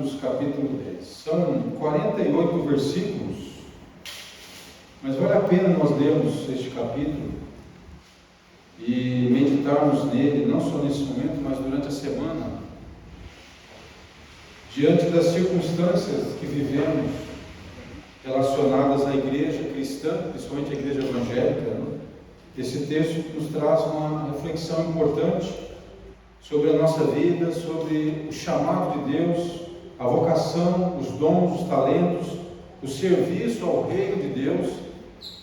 Atos, capítulo 10. São 48 versículos, mas vale a pena nós lermos este capítulo e meditarmos nele, não só nesse momento, mas durante a semana, diante das circunstâncias que vivemos relacionadas à igreja cristã, principalmente à igreja evangélica, né? Esse texto nos traz uma reflexão importante sobre a nossa vida, sobre o chamado de Deus, a vocação, os dons, os talentos, o serviço ao reino de Deus,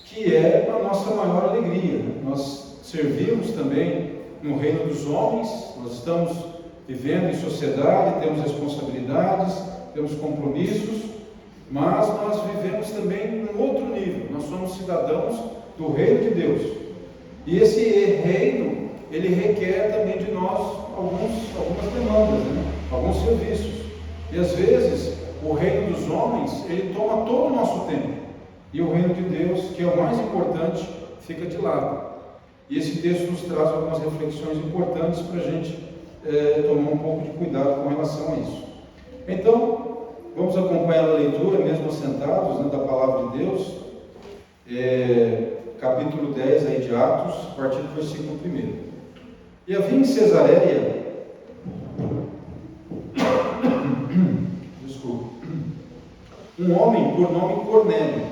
que é a nossa maior alegria. Nós servimos também no reino dos homens, nós estamos vivendo em sociedade, temos responsabilidades, temos compromissos, mas nós vivemos também num outro nível. Nós somos cidadãos do reino de Deus. E esse reino, ele requer também de nós algumas demandas, né? Alguns serviços. E às vezes, o reino dos homens, ele toma todo o nosso tempo. E o reino de Deus, que é o mais importante, fica de lado. E esse texto nos traz algumas reflexões importantes para a gente tomar um pouco de cuidado com relação a isso. Então, vamos acompanhar a leitura, mesmo assentados, né, da palavra de Deus. Capítulo 10 aí de Atos, a partir do versículo 1. E havia em Cesareia, um homem por nome Cornélio,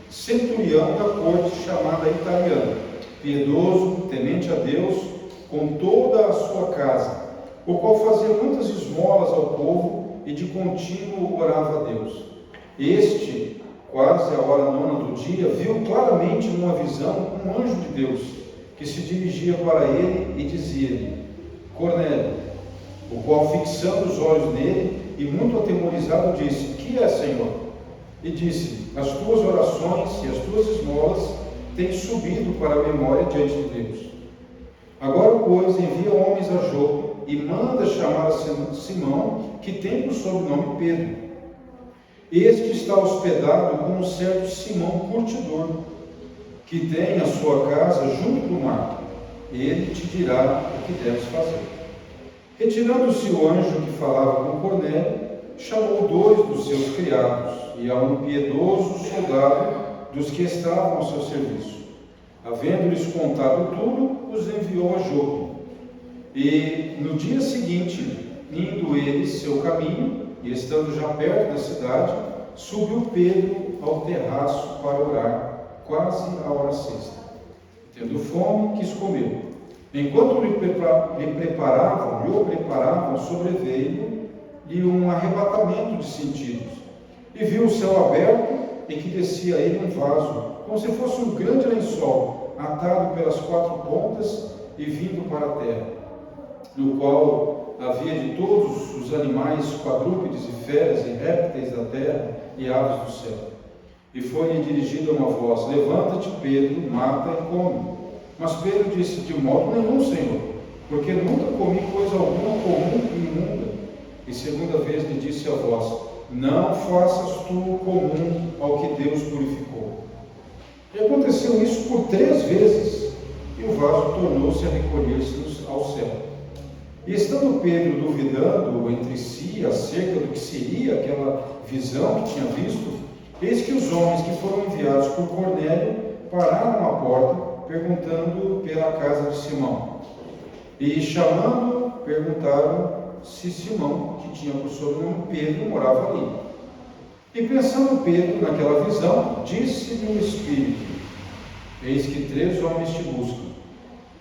centurião da corte chamada Italiana, piedoso, temente a Deus, com toda a sua casa, o qual fazia muitas esmolas ao povo e de contínuo orava a Deus. Este, quase à hora 9ª do dia, viu claramente numa visão um anjo de Deus, que se dirigia para ele e dizia-lhe: Cornélio, o qual, fixando os olhos nele e muito atemorizado, disse: Que é, Senhor? E disse: As tuas orações e as tuas esmolas têm subido para a memória diante de Deus. Agora, pois, envia homens a Jope e manda chamar a Simão, que tem por sobrenome Pedro. Este está hospedado com um certo Simão curtidor, que tem a sua casa junto do mar. Ele te dirá o que deves fazer. Retirando-se o anjo que falava com Cornélio, chamou 2 dos seus criados e a um piedoso soldado dos que estavam ao seu serviço. Havendo-lhes contado tudo, os enviou a Jope. E no dia seguinte, indo eles seu caminho, e estando já perto da cidade, subiu Pedro ao terraço para orar, quase à hora 6ª. Tendo fome, quis comer. Enquanto lhe preparavam, sobreveio-lhe um arrebatamento de sentidos, e viu o céu aberto e que descia a ele um vaso, como se fosse um grande lençol, atado pelas 4 pontas e vindo para a terra, no qual havia de todos os animais, quadrúpedes e feras e répteis da terra e aves do céu. E foi-lhe dirigida uma voz: Levanta-te, Pedro, mata e come. Mas Pedro disse: De modo nenhum, Senhor, porque nunca comi coisa alguma comum e imunda. E segunda vez lhe disse a voz: Não faças tu comum ao que Deus purificou. E aconteceu isso por 3 vezes, e o vaso tornou-se a recolher-se ao céu. E estando Pedro duvidando entre si acerca do que seria aquela visão que tinha visto, eis que os homens que foram enviados por Cornélio pararam à porta, perguntando pela casa de Simão. E chamando, perguntaram se Simão, que tinha por sobrenome Pedro, morava ali. E pensando Pedro naquela visão, disse-lhe o Espírito: Eis que 3 homens te buscam.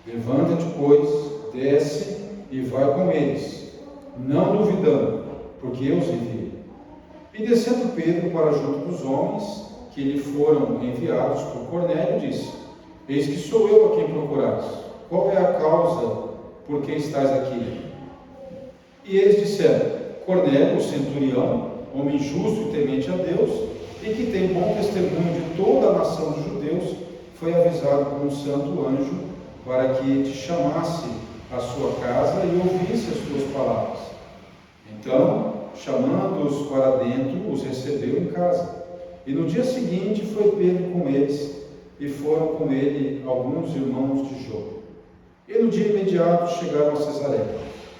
Levanta-te, pois, desce e vai com eles, não duvidando, porque eu os enviei. E descendo Pedro para junto dos homens que lhe foram enviados por Cornélio, disse: Eis que sou eu a quem procurais. Qual é a causa por que estais aqui? E eles disseram: Cornélio, o centurião, homem justo e temente a Deus, e que tem bom testemunho de toda a nação dos judeus, foi avisado por um santo anjo para que te chamasse à sua casa e ouvisse as tuas palavras. Então, chamando-os para dentro, os recebeu em casa. E no dia seguinte foi Pedro com eles, e foram com ele alguns irmãos de Jope. E no dia imediato chegaram a Cesareia,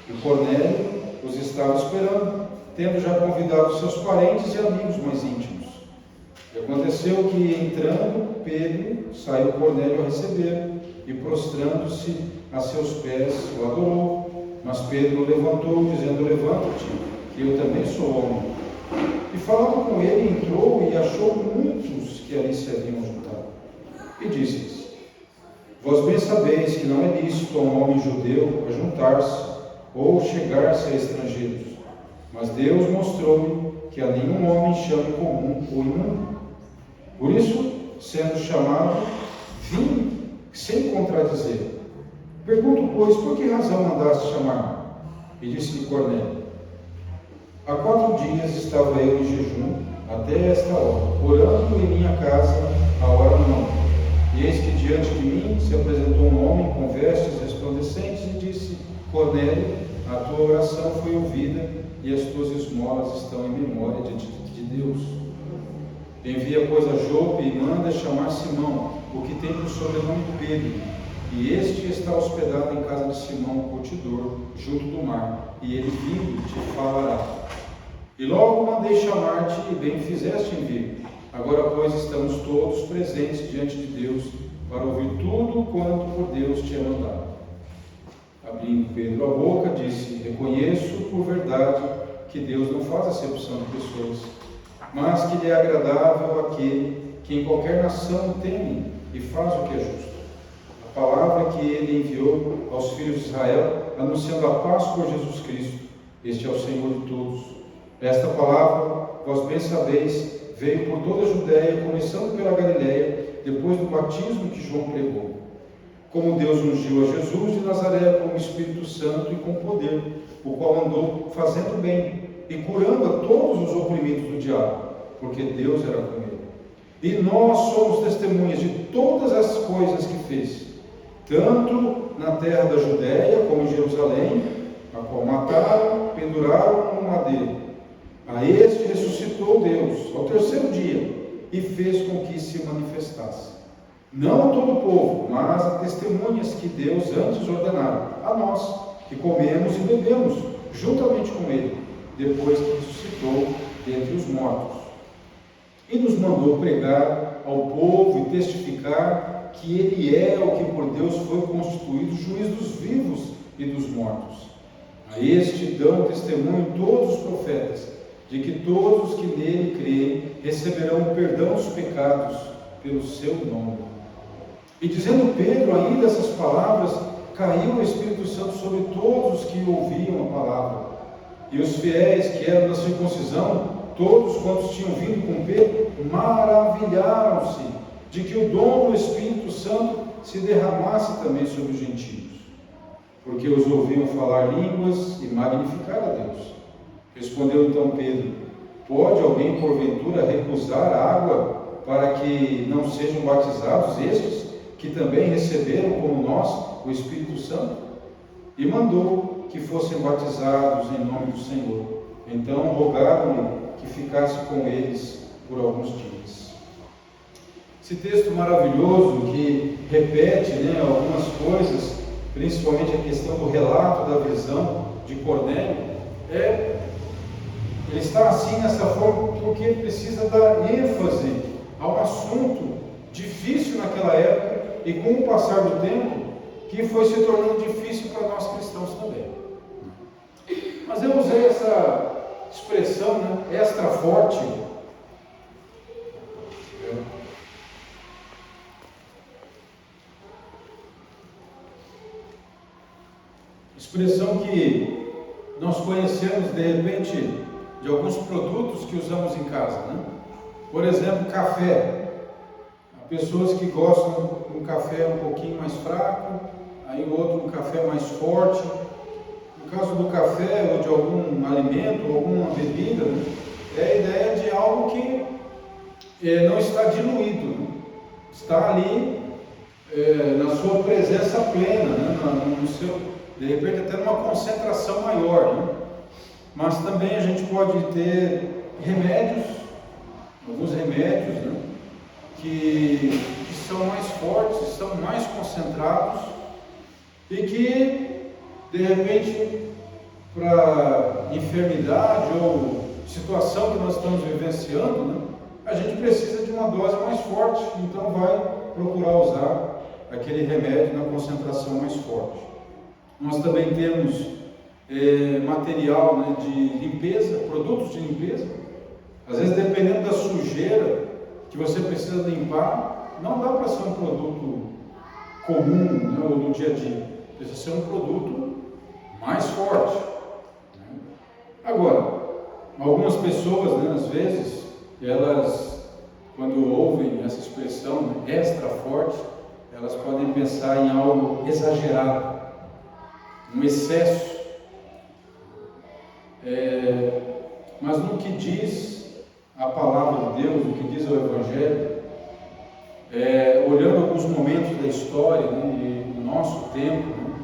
e Cornélio os estava esperando, tendo já convidado seus parentes e amigos mais íntimos. E aconteceu que, entrando Pedro, saiu Cornélio a receber, e prostrando-se a seus pés, o adorou. Mas Pedro o levantou, dizendo: levanta-te, que eu também sou homem. E falando com ele, entrou e achou muitos que ali se haviam juntado. E disse-lhes: vós bem sabeis que não é lícito a um homem judeu ajuntar-se ou chegar-se a estrangeiros. Mas Deus mostrou-me que a nenhum homem chame comum ou imundo. Por isso, sendo chamado, vim sem contradizer. Pergunto, pois, por que razão mandaste chamar-me? E disse-lhe Cornélio: há 4 dias estava eu em jejum, até esta hora, orando em minha casa à hora nona. E eis que diante de mim se apresentou um homem com vestes resplandecentes e disse: Cornélio, a tua oração foi ouvida e as tuas esmolas estão em memória diante de Deus. Envia, pois, a Jope e manda chamar Simão, o que tem por sobrenome Pedro, e este está hospedado em casa de Simão, o curtidor, junto do mar, e ele vindo te falará. E logo mandei chamar-te, e bem fizeste em vir. Agora, pois, estamos todos presentes diante de Deus, para ouvir tudo quanto por Deus te é mandado. Abrindo Pedro a boca, disse: reconheço por verdade que Deus não faz acepção de pessoas, mas que lhe é agradável aquele que em qualquer nação teme e faz o que é justo. A palavra que ele enviou aos filhos de Israel, anunciando a paz por Jesus Cristo, este é o Senhor de todos. Esta palavra, vós bem sabeis, veio por toda a Judéia, começando pela Galiléia, depois do batismo que João pregou. Como Deus ungiu a Jesus de Nazaré com o Espírito Santo e com poder, o qual andou fazendo bem e curando a todos os oprimidos do diabo, porque Deus era com ele. E nós somos testemunhas de todas as coisas que fez, tanto na terra da Judéia como em Jerusalém, a qual mataram, penduraram no madeiro. A este ressuscitou Deus ao 3º dia e fez com que se manifestasse, não a todo o povo, mas a testemunhas que Deus antes ordenara, a nós, que comemos e bebemos juntamente com ele, depois que ressuscitou dentre os mortos. E nos mandou pregar ao povo e testificar que ele é o que por Deus foi constituído juiz dos vivos e dos mortos. A este dão testemunho todos os profetas, de que todos os que nele creem receberão o perdão dos pecados pelo seu nome. E dizendo Pedro ainda essas palavras, caiu o Espírito Santo sobre todos os que ouviam a palavra. E os fiéis que eram da circuncisão, todos quantos tinham vindo com Pedro, maravilharam-se de que o dom do Espírito Santo se derramasse também sobre os gentios, porque os ouviam falar línguas e magnificar a Deus. Respondeu então Pedro: pode alguém porventura recusar a água para que não sejam batizados estes, que também receberam como nós o Espírito Santo? E mandou que fossem batizados em nome do Senhor. Então rogaram-lhe que ficasse com eles por alguns dias. Esse texto maravilhoso que repete algumas coisas, principalmente a questão do relato da visão de Cornélio, ele está assim nessa forma porque ele precisa dar ênfase a um assunto difícil naquela época e com o passar do tempo que foi se tornando difícil para nós cristãos também. Mas eu usei essa expressão, extra forte, expressão que nós conhecemos de repente de alguns produtos que usamos em casa, Por exemplo, café. Há pessoas que gostam de um café um pouquinho mais fraco, aí o outro um café mais forte. No caso do café ou de algum alimento, alguma bebida, é a ideia de algo que não está diluído, está ali na sua presença plena, no seu, de repente até numa concentração maior. Mas também a gente pode ter remédios, alguns remédios, que são mais fortes, são mais concentrados e que, de repente, para essa enfermidade ou situação que nós estamos vivenciando, né, a gente precisa de uma dose mais forte, então vai procurar usar aquele remédio na concentração mais forte. Nós também temos material, né, de limpeza, produtos de limpeza. Às vezes, dependendo da sujeira que você precisa limpar, não dá para ser um produto comum, né, ou do dia a dia. Precisa ser um produto mais forte. Né? Agora, algumas pessoas, né, às vezes, elas, quando ouvem essa expressão, né, extra forte, elas podem pensar em algo exagerado, um excesso. Mas no que diz a palavra de Deus, o que diz o Evangelho, olhando alguns momentos da história, né, e do nosso tempo, né,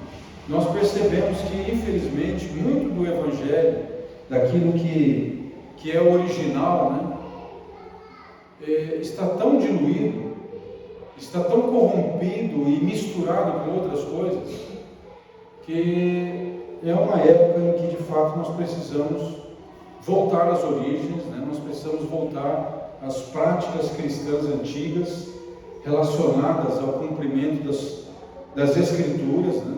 nós percebemos que, infelizmente, muito do Evangelho, daquilo que é original, né, está tão diluído, está tão corrompido e misturado com outras coisas, que é uma época em que, de fato, nós precisamos voltar às origens, né? Nós precisamos voltar às práticas cristãs antigas, relacionadas ao cumprimento das Escrituras, né?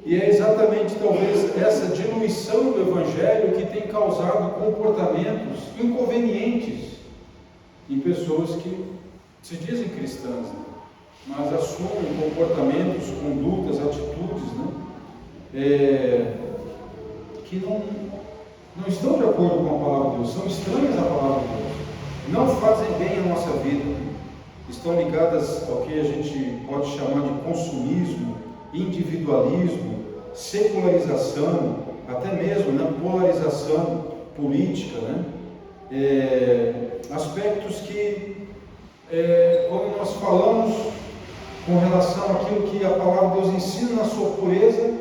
E é exatamente, talvez, essa diluição do Evangelho que tem causado comportamentos inconvenientes em pessoas que se dizem cristãs, né? Mas assumem comportamentos, condutas, atitudes, né, que não estão de acordo com a palavra de Deus, são estranhas à palavra de Deus, não fazem bem à nossa vida, estão ligadas ao que a gente pode chamar de consumismo, individualismo, secularização, até mesmo, né, polarização política, né, aspectos que, quando nós falamos com relação àquilo que a palavra de Deus ensina na sua pureza,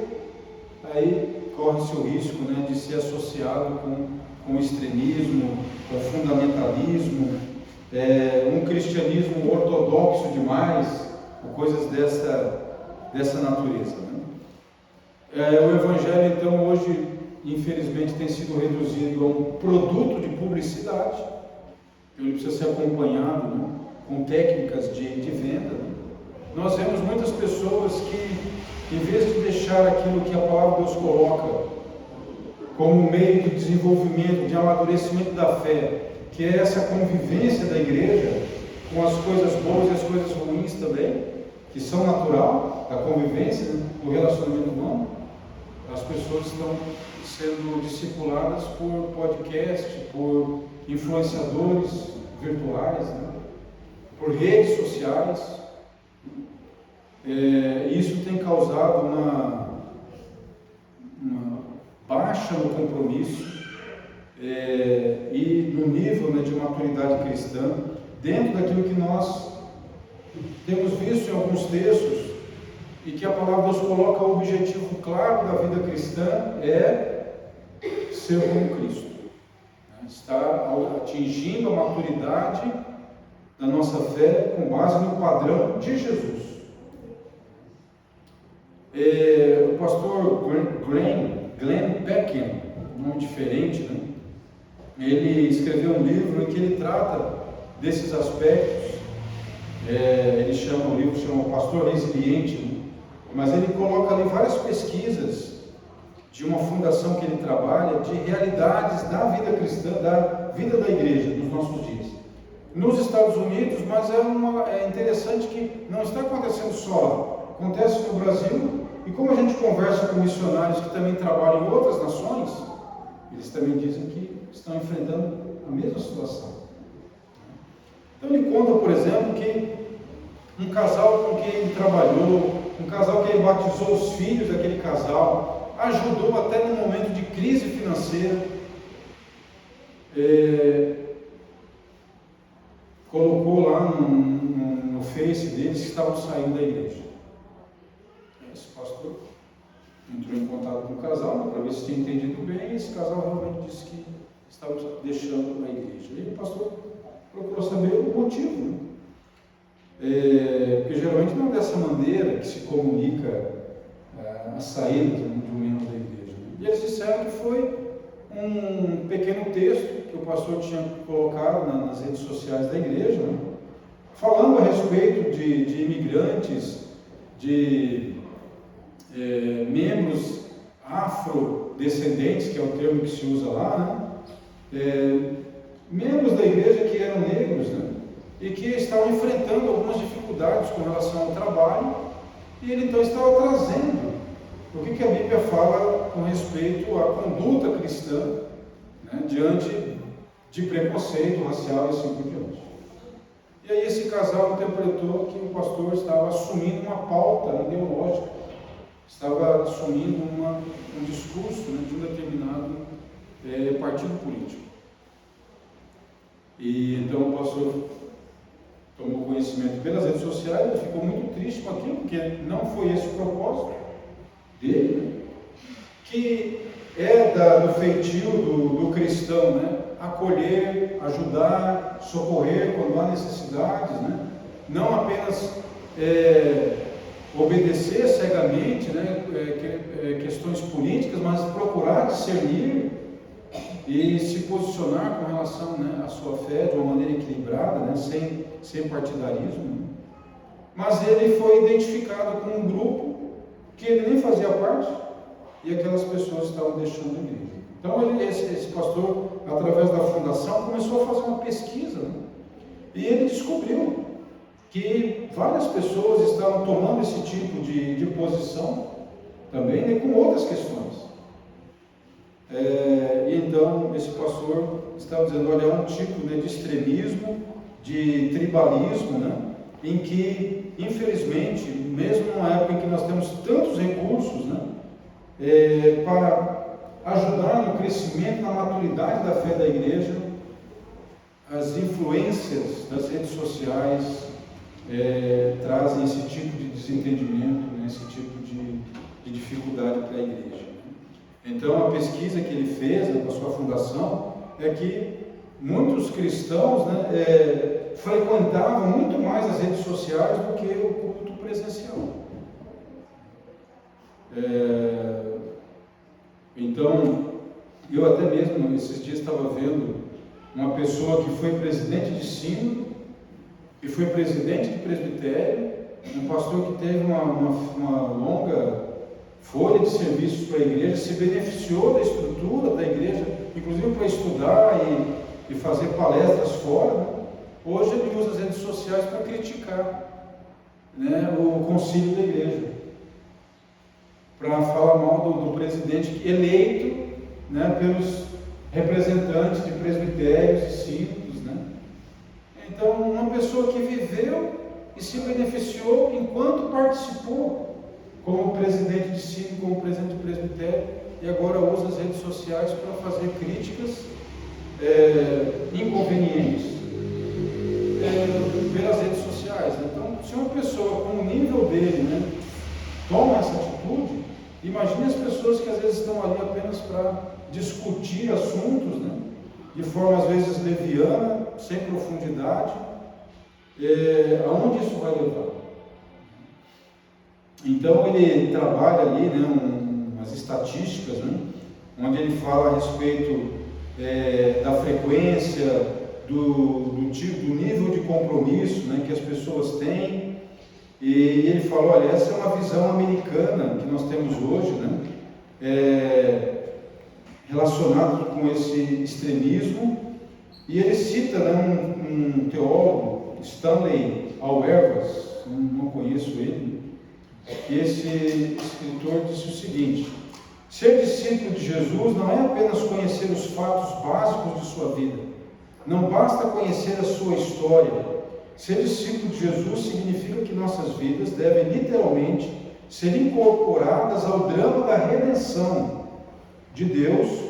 aí corre-se o risco, né, de ser associado com extremismo, com fundamentalismo, um cristianismo ortodoxo demais, ou coisas dessa natureza. Né? O Evangelho, então, hoje, infelizmente, tem sido reduzido a um produto de publicidade, ele precisa ser acompanhado, né, com técnicas de venda. Né? Nós vemos muitas pessoas que, em vez de deixar aquilo que a palavra de Deus coloca como um meio de desenvolvimento, de amadurecimento da fé, que é essa convivência da igreja com as coisas boas e as coisas ruins também, que são natural da convivência, né, do relacionamento humano, as pessoas estão sendo discipuladas por podcast, por influenciadores virtuais, né, por redes sociais. Isso tem causado uma baixa no compromisso e no nível, né, de maturidade cristã, dentro daquilo que nós temos visto em alguns textos, e que a palavra Deus coloca o objetivo claro da vida cristã é ser como Cristo, né? Estar atingindo a maturidade da nossa fé com base no padrão de Jesus. O pastor Glenn Peckham, um nome diferente, né? Ele escreveu um livro em que ele trata desses aspectos. Ele chama o livro, chama O Pastor Resiliente, né? Mas ele coloca ali várias pesquisas de uma fundação que ele trabalha, de realidades da vida cristã, da vida da igreja nos nossos dias. Nos Estados Unidos, mas é interessante que não está acontecendo só lá, acontece no Brasil, e como a gente conversa com missionários que também trabalham em outras nações, eles também dizem que estão enfrentando a mesma situação. Então ele conta, por exemplo, que um casal com quem ele trabalhou, um casal que ele batizou os filhos daquele casal, ajudou até num momento de crise financeira, colocou lá no Face deles que estavam saindo da igreja. Esse pastor entrou em contato com o casal para ver se tinha entendido bem, e esse casal realmente disse que estava deixando a igreja. E o pastor procurou saber o motivo, né? Porque geralmente não é dessa maneira que se comunica a saída de um membro da igreja. E eles disseram que foi um pequeno texto que o pastor tinha colocado nas redes sociais da igreja, né? Falando a respeito de imigrantes, de membros afrodescendentes, que é o termo que se usa lá, né? Membros da igreja que eram negros, né? E que estavam enfrentando algumas dificuldades com relação ao trabalho, e ele então estava trazendo o que a Bíblia fala com respeito à conduta cristã, né? Diante de preconceito racial e assim por diante. E aí esse casal interpretou que o pastor estava assumindo uma pauta ideológica, estava assumindo um discurso, né, de um determinado partido político. E então o pastor tomou conhecimento pelas redes sociais, ele ficou muito triste com aquilo, porque não foi esse o propósito dele, né? Que é do feitio do cristão, né? Acolher, ajudar, socorrer quando há necessidades, né? Não apenas obedecer cegamente, né? Questões políticas, mas procurar discernir e se posicionar com relação, né, à sua fé de uma maneira equilibrada, né? Sem partidarismo, né? Mas ele foi identificado com um grupo que ele nem fazia parte, e aquelas pessoas estavam deixando a igreja. Então esse pastor, através da fundação, começou a fazer uma pesquisa, né? E ele descobriu que várias pessoas estavam tomando esse tipo de posição também, né, com outras questões. E então esse pastor estava dizendo, olha, é um tipo, né, de extremismo, de tribalismo, né, em que, infelizmente, mesmo numa época em que nós temos tantos recursos, né, para ajudar no crescimento, na maturidade da fé da igreja, as influências das redes sociais trazem esse tipo de desentendimento, né, esse tipo de dificuldade para a igreja. Então, a pesquisa que ele fez, né, com a sua fundação, é que muitos cristãos, né, frequentavam muito mais as redes sociais do que o culto presencial. Então, eu até mesmo, esses dias, estava vendo uma pessoa que foi presidente de sínodo e foi presidente de presbitério, um pastor que teve uma longa folha de serviços para a igreja, se beneficiou da estrutura da igreja, inclusive para estudar e fazer palestras fora, né? Hoje ele usa as redes sociais para criticar, né, o concílio da igreja, para falar mal do presidente eleito, né, pelos representantes de presbitérios e sínodos, né? Então, uma pessoa que viveu e se beneficiou enquanto participou como presidente de sínodo, como presidente de presbitério, e agora usa as redes sociais para fazer críticas inconvenientes pelas redes sociais. Então, se uma pessoa com o nível dele, né, toma essa atitude, imagine as pessoas que às vezes estão ali apenas para discutir assuntos, né, de forma às vezes leviana, sem profundidade, aonde isso vai levar? Então ele trabalha ali, né, umas estatísticas, né, onde ele fala a respeito da frequência, do nível de compromisso, né, que as pessoas têm, e ele falou, olha, essa é uma visão americana que nós temos hoje, né, relacionado com esse extremismo, e ele cita, né, um teólogo, Stanley Auerbach, não conheço ele, e esse escritor disse o seguinte: ser discípulo de Jesus não é apenas conhecer os fatos básicos de sua vida, não basta conhecer a sua história. Ser discípulo de Jesus significa que nossas vidas devem literalmente ser incorporadas ao drama da redenção de Deus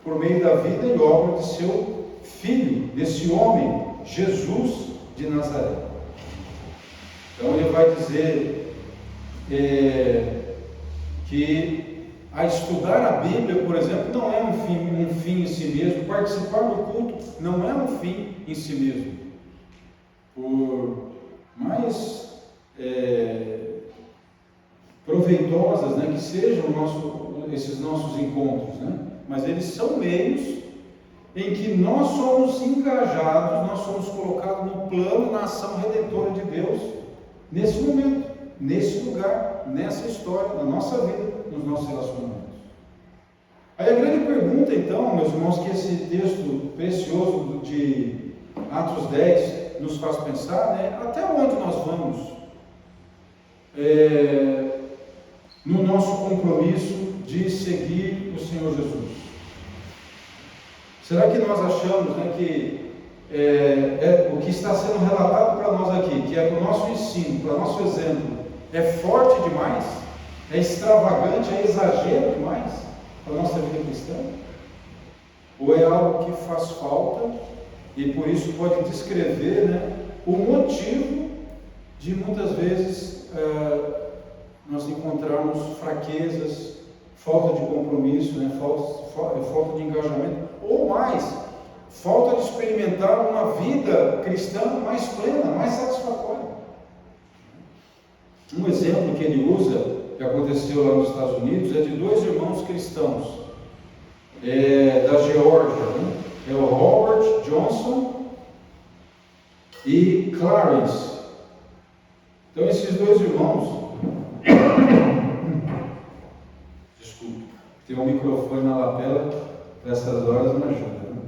por meio da vida e obra de seu Filho, desse homem, Jesus de Nazaré. Então ele vai dizer que a estudar a Bíblia, por exemplo, não é um fim em si mesmo. Participar do culto não é um fim em si mesmo. Por mais proveitosas, né, que sejam esses nossos encontros, né? Mas eles são meios em que nós somos engajados, nós somos colocados no plano, na ação redentora de Deus, nesse momento, nesse lugar, nessa história, na nossa vida, nos nossos relacionamentos. Aí a grande pergunta, então, meus irmãos, que esse texto precioso de Atos 10 nos faz pensar, né? Até onde nós vamos no nosso compromisso de seguir o Senhor Jesus? Será que nós achamos, né, que o que está sendo relatado para nós aqui, que é para o nosso ensino, para o nosso exemplo, é forte demais? É extravagante, é exagero demais para a nossa vida cristã? Ou é algo que faz falta e por isso pode descrever, né, o motivo de muitas vezes nós encontrarmos fraquezas, falta de compromisso, né, falta de engajamento, ou mais, falta de experimentar uma vida cristã mais plena, mais satisfatória. Um exemplo que ele usa, que aconteceu lá nos Estados Unidos, é de dois irmãos cristãos da Geórgia, né? É o Robert Johnson e Clarence. Então esses dois irmãos, desculpe, tem um microfone na lapela, nessas horas não ajuda, né?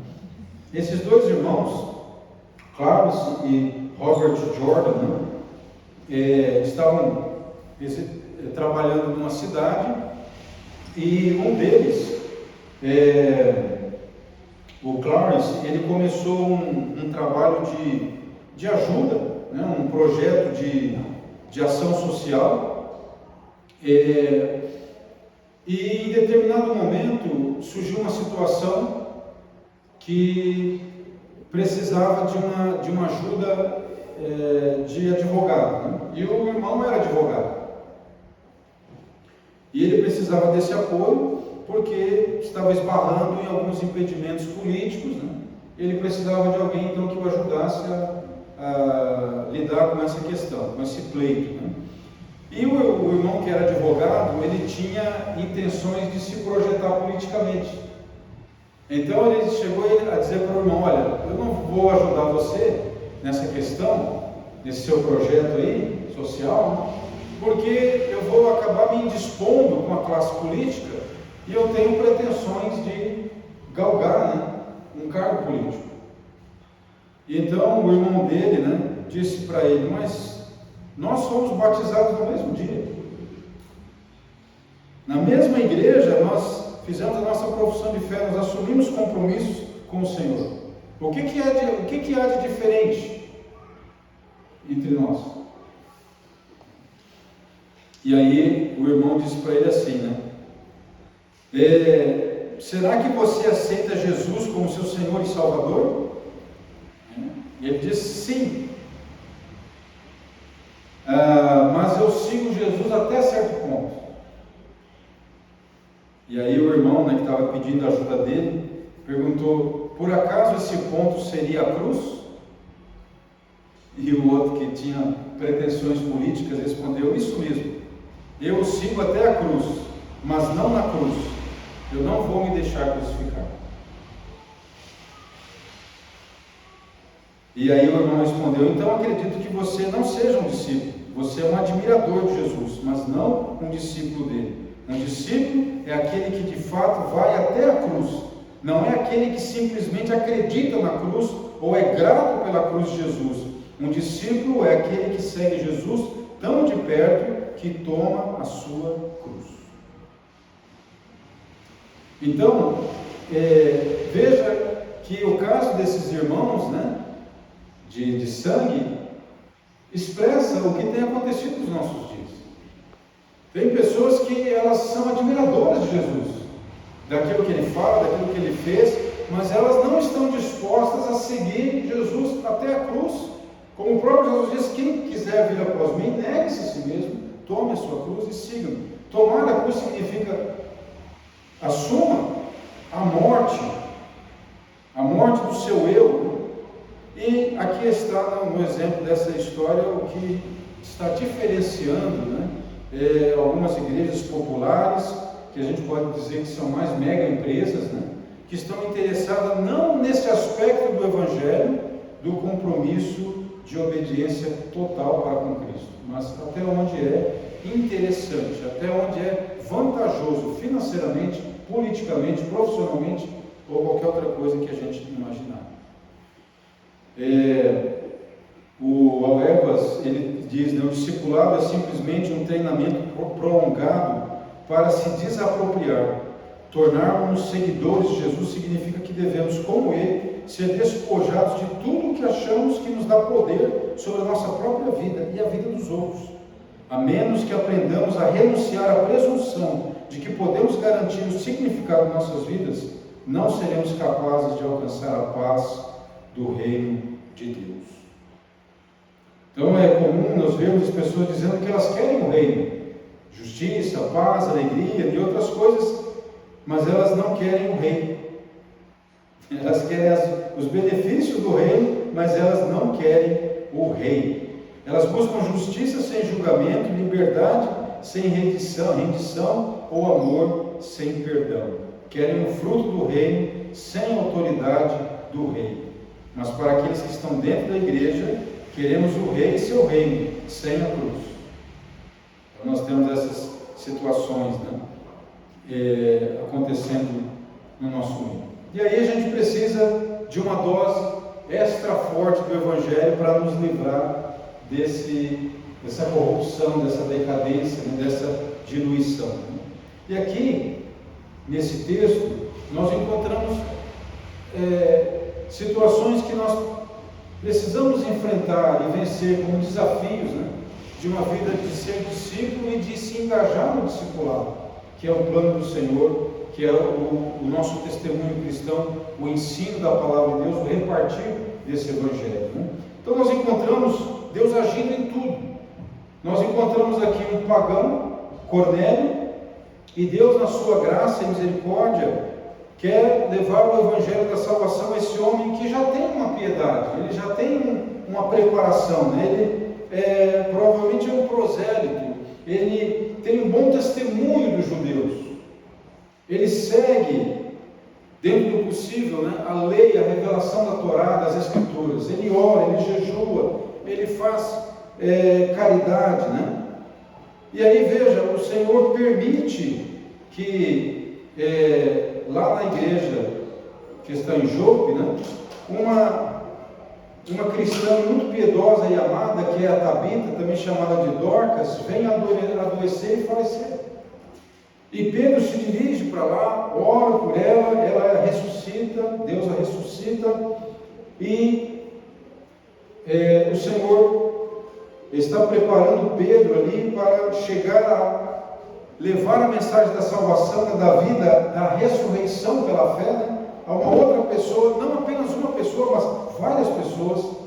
Esses dois irmãos, Clarence e Robert Jordan, né, estavam trabalhando numa cidade e um deles, o Clarence, ele começou um trabalho de ajuda, né, um projeto de ação social, e em determinado momento surgiu uma situação que precisava de uma ajuda de advogado, né? E o irmão era advogado. E ele precisava desse apoio porque estava esbarrando em alguns impedimentos políticos, né? Ele precisava de alguém então que o ajudasse a lidar com essa questão, com esse pleito, né? E o irmão que era advogado, ele tinha intenções de se projetar politicamente. Então ele chegou a dizer para o irmão: olha, eu não vou ajudar você nessa questão, nesse seu projeto aí, social, porque eu vou acabar me indispondo com a classe política e eu tenho pretensões de galgar, né, um cargo político. E então o irmão dele, né, disse para ele: mas nós fomos batizados no mesmo dia. Na mesma igreja nós fizemos a nossa profissão de fé, nós assumimos compromissos com o Senhor. O que há de diferente entre nós? E aí o irmão disse para ele assim, né? Será que você aceita Jesus como seu Senhor e Salvador? E ele disse: sim. Mas eu sigo Jesus até certo ponto. E aí o irmão, né, que estava pedindo a ajuda dele, perguntou: por acaso esse ponto seria a cruz? E o outro, que tinha pretensões políticas, respondeu: isso mesmo, eu o sigo até a cruz, mas não na cruz, eu não vou me deixar crucificar. E aí o irmão respondeu: então acredito que você não seja um discípulo, você é um admirador de Jesus, mas não um discípulo dele. Um discípulo é aquele que de fato vai até a cruz, não é aquele que simplesmente acredita na cruz ou é grato pela cruz de Jesus. Um discípulo é aquele que segue Jesus tão de perto que toma a sua cruz. Então, veja que o caso desses irmãos, né, de sangue, expressa o que tem acontecido nos nossos dias. Tem pessoas que elas são admiradoras de Jesus, daquilo que ele fala, daquilo que ele fez, mas elas não estão dispostas a seguir Jesus até a cruz. Como o próprio Jesus diz: quem quiser vir após mim, negue-se a si mesmo, tome a sua cruz e siga-me. Tomar a cruz significa: assuma a morte do seu eu. E aqui está, no exemplo dessa história, o que está diferenciando, né, algumas igrejas populares que a gente pode dizer que são mais mega empresas, né, que estão interessadas não nesse aspecto do Evangelho, do compromisso de obediência total para com Cristo, mas até onde é interessante, até onde é vantajoso financeiramente, politicamente, profissionalmente ou qualquer outra coisa que a gente imaginar. O Auerbas, ele diz, né, o discipulado é simplesmente um treinamento prolongado para se desapropriar. Tornarmos-nos seguidores de Jesus significa que devemos, como Ele, ser despojados de tudo que achamos que nos dá poder sobre a nossa própria vida e a vida dos outros. A menos que aprendamos a renunciar à presunção de que podemos garantir o significado de nossas vidas, não seremos capazes de alcançar a paz do reino de Deus. Então é comum nós vermos as pessoas dizendo que elas querem o reino, justiça, paz, alegria e outras coisas, mas elas não querem o reino. Elas querem os benefícios do reino, mas elas não querem o rei. Elas buscam justiça sem julgamento, liberdade sem rendição ou amor sem perdão. Querem o fruto do reino sem a autoridade do rei. Mas para aqueles que estão dentro da igreja, queremos o rei e seu reino, sem a cruz. Então nós temos essas situações, né, acontecendo no nosso meio. E aí a gente precisa de uma dose extra forte do Evangelho para nos livrar dessa corrupção, dessa decadência, né, dessa diluição. E aqui, nesse texto, nós encontramos situações que nós precisamos enfrentar e vencer como desafios, né, de uma vida de ser discípulo e de se engajar no discipulado, que é o plano do Senhor, que é o nosso testemunho cristão, o ensino da palavra de Deus, o repartir desse Evangelho, né? Então nós encontramos Deus agindo em tudo. Nós encontramos aqui um pagão, Cornélio, e Deus, na sua graça e misericórdia, quer levar o Evangelho da salvação a esse homem que já tem uma piedade, ele já tem uma preparação, né? Ele provavelmente é um prosélito, ele tem um bom testemunho dos judeus, ele segue, dentro do possível, né, a lei, a revelação da Torá, das Escrituras, ele ora, ele jejua, ele faz caridade, né? E aí veja, o Senhor permite que lá na igreja que está em Jope, né, uma cristã muito piedosa e amada, que é a Tabita, também chamada de Dorcas, vem adoecer e falecer. E Pedro se dirige para lá, ora por ela ressuscita, Deus a ressuscita, e o Senhor está preparando Pedro ali para chegar a levar a mensagem da salvação, da vida, da ressurreição pela fé, né, a uma outra pessoa, não apenas uma pessoa, mas várias pessoas,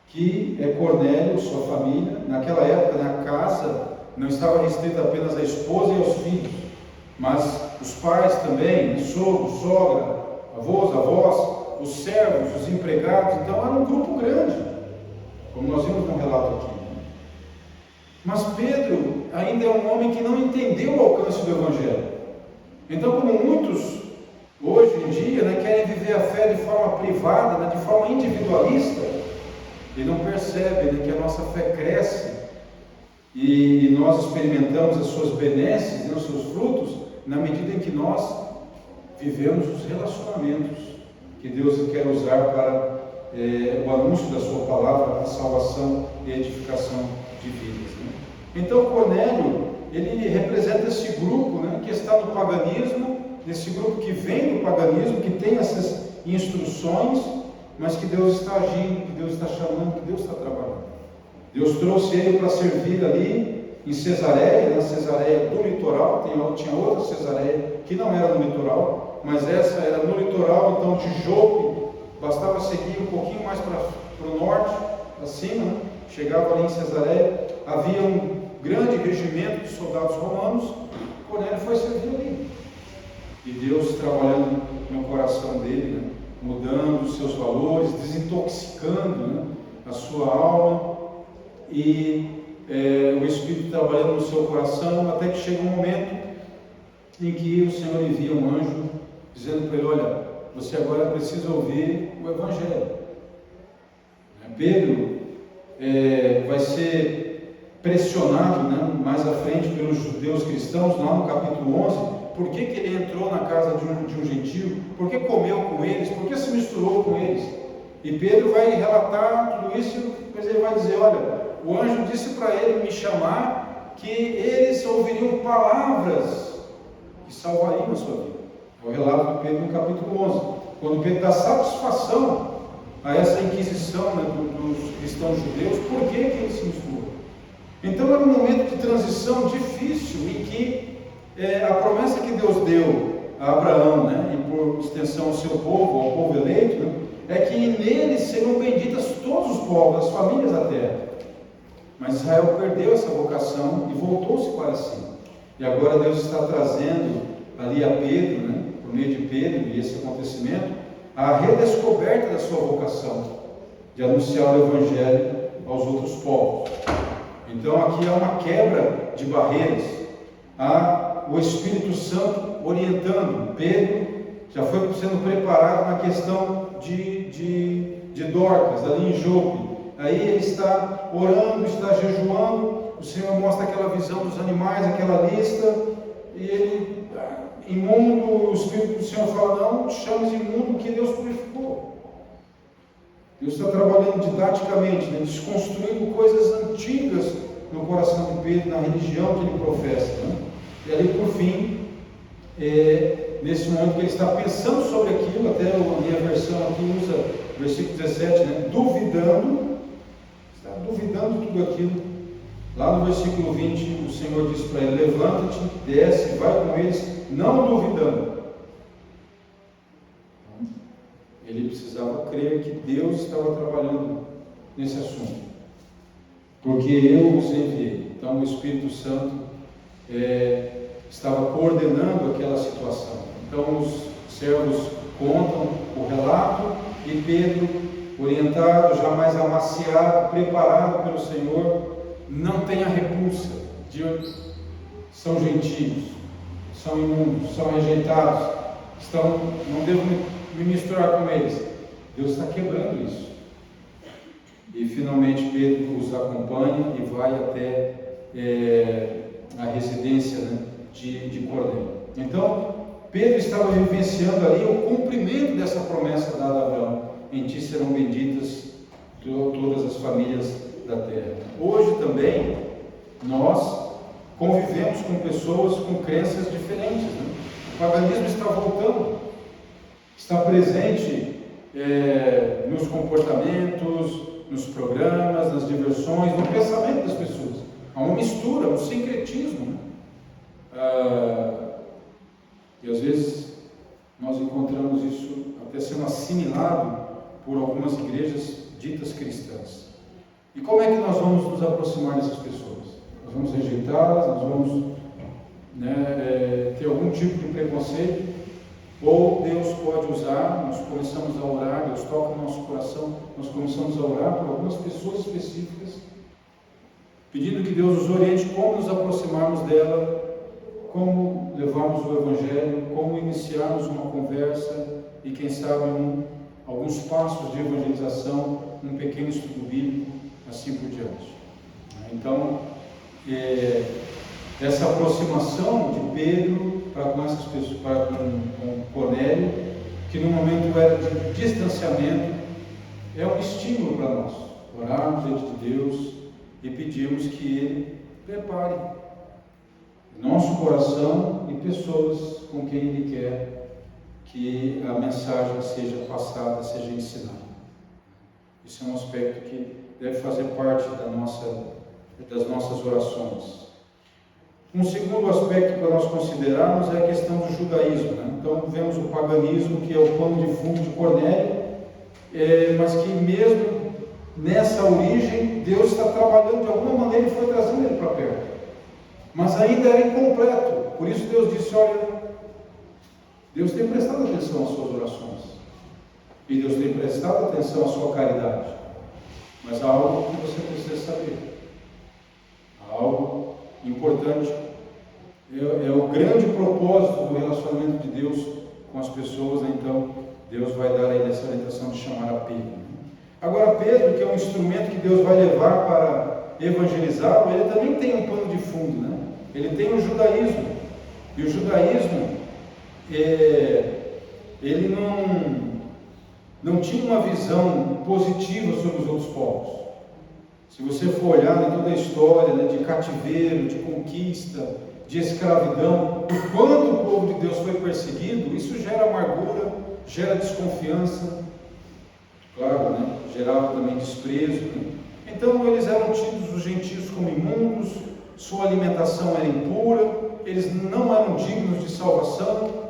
que é Cornélio, sua família. Naquela época, na casa, não estava restrita apenas à esposa e aos filhos, mas os pais também, sogro, sogra, avós, avós, os servos, os empregados. Então era um grupo grande, como nós vimos no relato aqui. Mas Pedro ainda é um homem que não entendeu o alcance do Evangelho. Então, como muitos hoje em dia, né, querem viver a fé de forma privada, né, de forma individualista, e não percebem, né, que a nossa fé cresce e nós experimentamos as suas benesses, né, os seus frutos, na medida em que nós vivemos os relacionamentos que Deus quer usar para o anúncio da sua palavra, a salvação e a edificação de vidas, né? Então Cornélio, ele representa esse grupo, né, que está no paganismo, desse grupo que vem do paganismo, que tem essas instruções, mas que Deus está agindo, que Deus está chamando, que Deus está trabalhando. Deus trouxe ele para servir ali em Cesareia, na Cesareia do litoral. Tinha outra Cesareia que não era no litoral, mas essa era no litoral. Então de Jope bastava seguir um pouquinho mais para o norte, acima, né? Chegava ali em Cesareia, havia um grande regimento de soldados romanos. Cornélio foi servir ali, e Deus trabalhando no coração dele, né, mudando os seus valores, desintoxicando, né, a sua alma, e o Espírito trabalhando no seu coração, até que chega um momento em que o Senhor envia um anjo dizendo para ele: olha, você agora precisa ouvir o Evangelho. Pedro vai ser pressionado, né, mais à frente pelos judeus cristãos, lá no capítulo 11, por que ele entrou na casa de um gentio, por que comeu com eles, por que se misturou com eles. E Pedro vai relatar tudo isso, mas ele vai dizer: olha, o anjo disse para ele me chamar, que eles ouviriam palavras que salvariam a sua vida. É o relato de Pedro no capítulo 11, quando Pedro dá satisfação a essa inquisição, né, dos cristãos judeus, por que eles se misturam. Então era um momento de transição difícil, em que a promessa que Deus deu a Abraão, né, e por extensão ao seu povo, ao povo eleito, né, é que nele seriam benditas todos os povos, as famílias da terra. Mas Israel perdeu essa vocação e voltou-se para si. E agora Deus está trazendo ali a Pedro, né, por meio de Pedro e esse acontecimento, a redescoberta da sua vocação de anunciar o Evangelho aos outros povos. Então aqui há uma quebra de barreiras, há o Espírito Santo orientando. Pedro já foi sendo preparado na questão de Dorcas, ali em Jope. Aí ele está orando, está jejuando, o Senhor mostra aquela visão dos animais, aquela lista, e ele, imundo, o Espírito do Senhor fala: não chames imundo o que Deus purificou. Deus está trabalhando didaticamente, né, desconstruindo coisas antigas no coração de Pedro, na religião que ele professa, né? E ali, por fim, nesse momento que ele está pensando sobre aquilo, até a minha versão aqui usa versículo 17, né, duvidando, está duvidando de tudo aquilo. Lá no versículo 20, o Senhor diz para ele: levanta-te, desce, vai com eles, não duvidando. Ele precisava crer que Deus estava trabalhando nesse assunto, porque eu os enviei. Então o Espírito Santo estava coordenando aquela situação. Então os servos contam o relato e Pedro, orientado, jamais amaciado, preparado pelo Senhor, não tem a repulsa de são gentios, são imundos, são rejeitados, não devo me misturar com eles. Deus está quebrando isso. E finalmente Pedro os acompanha e vai até a residência, né, de Cornélio. Então Pedro estava vivenciando ali o cumprimento dessa promessa dada a Abraão: em ti serão benditas todas as famílias da terra. Hoje também nós convivemos com pessoas com crenças diferentes, né? O paganismo está voltando, está presente nos comportamentos, nos programas, nas diversões, no pensamento das pessoas. Há uma mistura, um sincretismo, né? E às vezes nós encontramos isso até sendo assimilado por algumas igrejas ditas cristãs. E como é que nós vamos nos aproximar dessas pessoas? Nós vamos rejeitá-las? Nós vamos, ter algum tipo de preconceito? Ou Deus pode usar, nós começamos a orar, Deus toca no nosso coração, nós começamos a orar por algumas pessoas específicas, pedindo que Deus nos oriente como nos aproximarmos dela, como levarmos o Evangelho, como iniciarmos uma conversa e, quem sabe, alguns passos de evangelização, um pequeno estudo bíblico, assim por diante. Então, essa aproximação de Pedro para com essas pessoas, para com Cornélio, que no momento era de distanciamento, é um estímulo para nós orarmos diante de Deus e pedirmos que Ele prepare nosso coração e pessoas com quem Ele quer que a mensagem seja passada, seja ensinada. Isso é um aspecto que deve fazer parte das nossas orações. Um segundo aspecto para nós considerarmos é a questão do judaísmo, né? Então vemos o paganismo, que é o pano de fundo de Cornélio, mas que mesmo nessa origem Deus está trabalhando de alguma maneira e foi trazendo ele para perto, mas ainda era incompleto. Por isso Deus disse: olha, Deus tem prestado atenção às suas orações e Deus tem prestado atenção à sua caridade, mas há algo que você precisa saber, há algo importante é o grande propósito do relacionamento de Deus com as pessoas, né? Então Deus vai dar aí essa orientação de chamar a Pedro. Agora Pedro, que é um instrumento que Deus vai levar para evangelizá-lo, ele também tem um pano de fundo, né? Ele tem o judaísmo, e o judaísmo, ele não tinha uma visão positiva sobre os outros povos. Se você for olhar em toda a história, né, de cativeiro, de conquista, de escravidão, o quanto o povo de Deus foi perseguido, isso gera amargura, gera desconfiança, claro, né, gerava também desprezo, né? Então eles eram tidos, os gentios, como imundos, sua alimentação era impura, eles não eram dignos de salvação.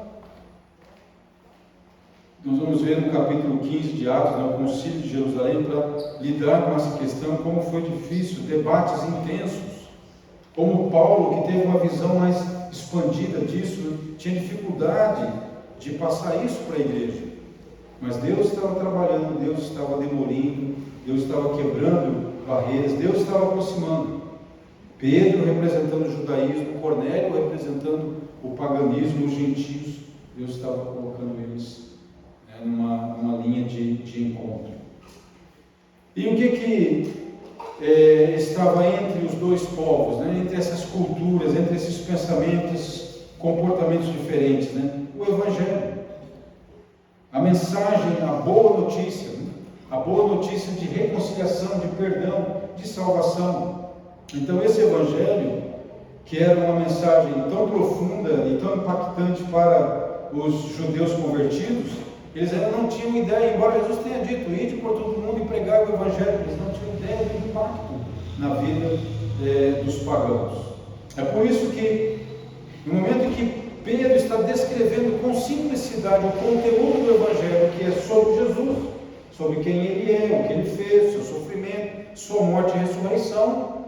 Nós vamos ver no capítulo 15 de Atos, no Concílio de Jerusalém, para lidar com essa questão, como foi difícil, debates intensos, como Paulo, que teve uma visão mais expandida disso, tinha dificuldade de passar isso para a igreja. Mas Deus estava trabalhando, Deus estava demolindo, Deus estava quebrando barreiras, Deus estava aproximando. Pedro representando o judaísmo, Cornélio representando o paganismo, os gentios, Deus estava colocando eles numa linha de encontro. E o que estava entre os dois povos, né? Entre essas culturas, entre esses pensamentos, esses comportamentos diferentes, né? O Evangelho, a mensagem, a boa notícia, né? A boa notícia de reconciliação, de perdão, de salvação. Então esse Evangelho, que era uma mensagem tão profunda e tão impactante para os judeus convertidos, eles ainda não tinham ideia, embora Jesus tenha dito, ide por todo mundo e pregai o Evangelho, eles não tinham ideia do impacto na vida dos pagãos. É por isso que, no momento em que Pedro está descrevendo com simplicidade o conteúdo do Evangelho, que é sobre Jesus, sobre quem ele é, o que ele fez, seu sofrimento, sua morte e ressurreição,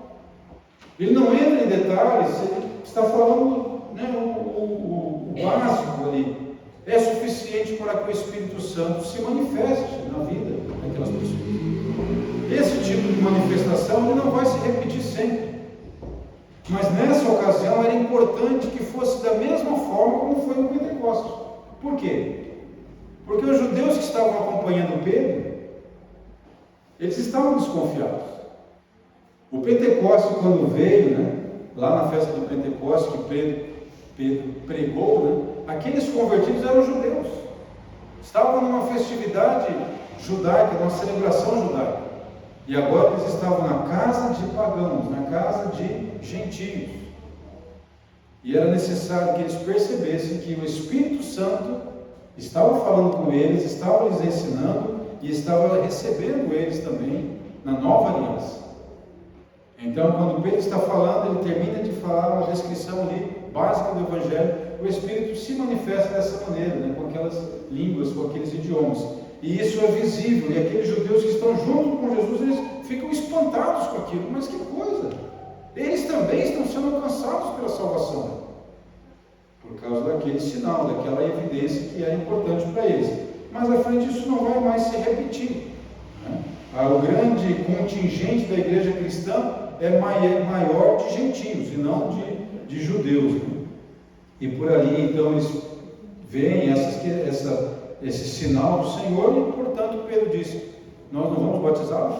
ele não entra em detalhes, ele está falando, né, o básico ali. É suficiente para que o Espírito Santo se manifeste na vida daquelas pessoas. Esse tipo de manifestação ele não vai se repetir sempre. Mas nessa ocasião era importante que fosse da mesma forma como foi no Pentecostes. Por quê? Porque os judeus que estavam acompanhando Pedro, eles estavam desconfiados. O Pentecostes, quando veio, né, lá na festa do Pentecostes, que Pedro pregou, né, aqueles convertidos eram judeus, estavam numa festividade judaica, numa celebração judaica, e agora eles estavam na casa de pagãos, na casa de gentios, e era necessário que eles percebessem que o Espírito Santo estava falando com eles, estava lhes ensinando e estava recebendo eles também na nova aliança. Então, quando Pedro está falando, ele termina de falar uma descrição ali básica do Evangelho, o Espírito se manifesta dessa maneira, né, com aquelas línguas, com aqueles idiomas. E isso é visível, e aqueles judeus que estão junto com Jesus, eles ficam espantados com aquilo. Mas que coisa! Eles também estão sendo alcançados pela salvação, por causa daquele sinal, daquela evidência que é importante para eles. Mas à frente isso não vai mais se repetir, né? O grande contingente da igreja cristã é maior de gentios e não de judeus, né? E por ali então eles veem esse sinal do Senhor e portanto Pedro disse, nós não vamos batizá-los,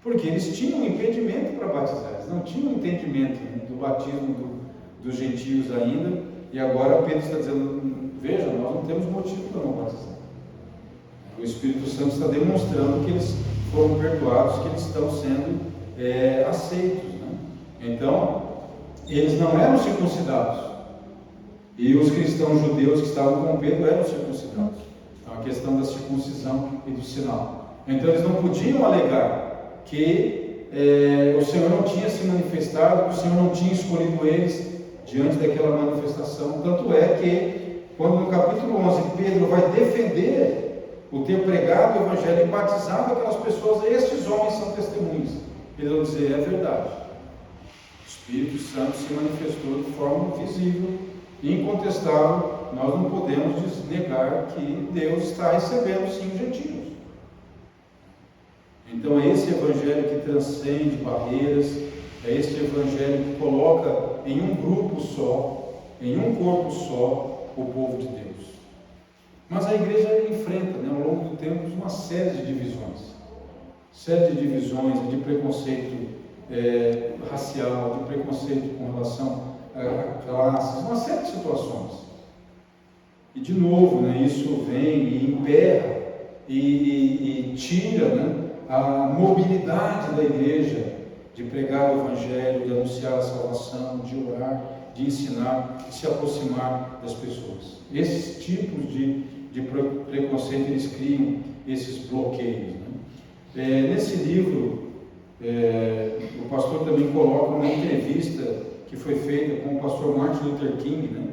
porque eles tinham um impedimento para batizar, eles não tinham entendimento, né, do batismo dos gentios ainda, e agora Pedro está dizendo, veja, nós não temos motivo para não batizar. O Espírito Santo está demonstrando que eles foram perdoados, que eles estão sendo aceitos, né? Então, eles não eram circuncidados, e os cristãos judeus que estavam com Pedro eram circuncidados. Então, a questão da circuncisão e do sinal. Então, eles não podiam alegar que o Senhor não tinha se manifestado, que o Senhor não tinha escolhido eles diante daquela manifestação. Tanto é que, quando no capítulo 11 Pedro vai defender o ter pregado o Evangelho e batizado aquelas pessoas, estes homens são testemunhas. Eles vão dizer, é verdade. O Espírito Santo se manifestou de forma visível e incontestável. Nós não podemos negar que Deus está recebendo sim os gentios. Então é esse Evangelho que transcende barreiras, é esse Evangelho que coloca em um grupo só em um corpo só, o povo de Deus. Mas a igreja enfrenta, ao longo do tempo, uma série de divisões. De preconceito racial, de preconceito com relação a classes, uma série de situações. E de novo, isso vem e emperra e tira a mobilidade da igreja de pregar o Evangelho, de anunciar a salvação, de orar, de ensinar, de se aproximar das pessoas. Esses tipos de preconceito, eles criam esses bloqueios. Nesse livro, o pastor também coloca uma entrevista que foi feita com o pastor Martin Luther King,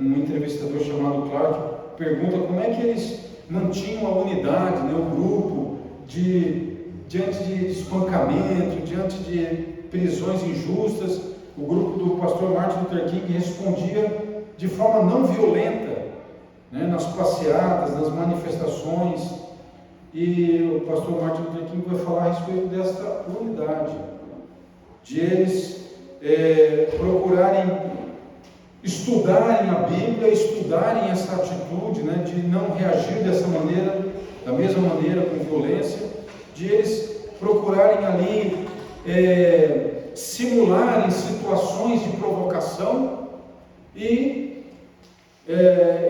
um entrevistador chamado Clark pergunta como é que eles mantinham a unidade, o grupo, diante de espancamento, diante de prisões injustas. O grupo do pastor Martin Luther King respondia de forma não violenta, nas passeatas, nas manifestações. E o pastor Martin Luther King vai falar a respeito desta unidade, de eles procurarem estudarem a Bíblia, estudarem essa atitude, de não reagir dessa maneira, da mesma maneira, com violência, de eles procurarem ali simularem situações de provocação e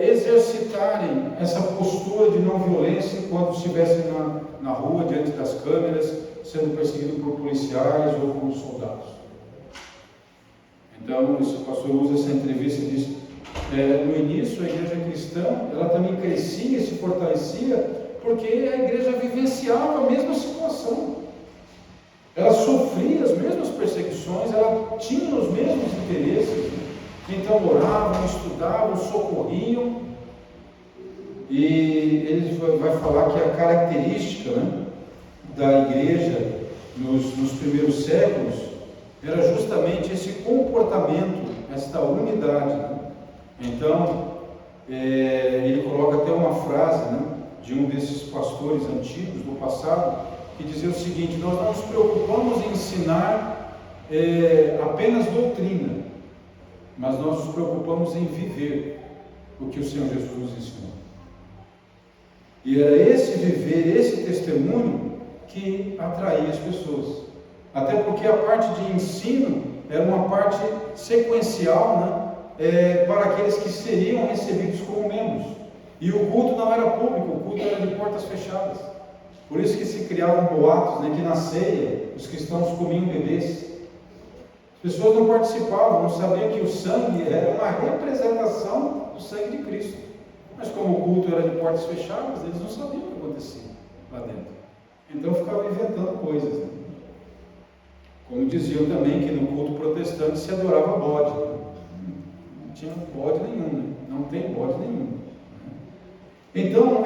exercitarem essa postura de não violência quando estivessem na rua, diante das câmeras, sendo perseguidos por policiais ou por soldados. Então, o pastor usa essa entrevista e diz, no início a igreja cristã, ela também crescia e se fortalecia, porque a igreja vivenciava a mesma situação. Ela sofria as mesmas perseguições, ela tinha os mesmos interesses. Então oravam, estudavam, socorriam. E ele vai falar que a característica da igreja nos primeiros séculos era justamente esse comportamento, esta unidade. Então, ele coloca até uma frase de um desses pastores antigos do passado, que dizia o seguinte: nós não nos preocupamos em ensinar apenas doutrina, mas nós nos preocupamos em viver o que o Senhor Jesus nos ensinou. E era esse viver, esse testemunho que atraía as pessoas. Até porque a parte de ensino era uma parte sequencial, para aqueles que seriam recebidos como membros. E o culto não era público, o culto era de portas fechadas. Por isso que se criavam boatos, que na ceia os cristãos comiam bebês. As pessoas não participavam, não sabiam que o sangue era uma representação do sangue de Cristo. Mas como o culto era de portas fechadas, eles não sabiam o que acontecia lá dentro. Então ficavam inventando coisas. Como diziam também que no culto protestante se adorava bode. Não tinha bode nenhum, não tem bode nenhum. Então,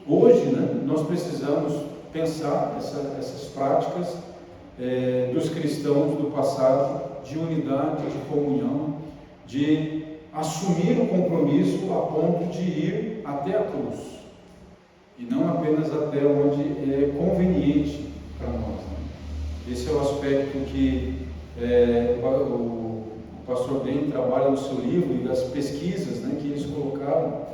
hoje, nós precisamos pensar essas práticas dos cristãos do passado, de unidade, de comunhão, de assumir o compromisso a ponto de ir até a cruz, e não apenas até onde é conveniente para nós. Esse é o aspecto que o pastor Ben trabalha no seu livro, e das pesquisas que eles colocaram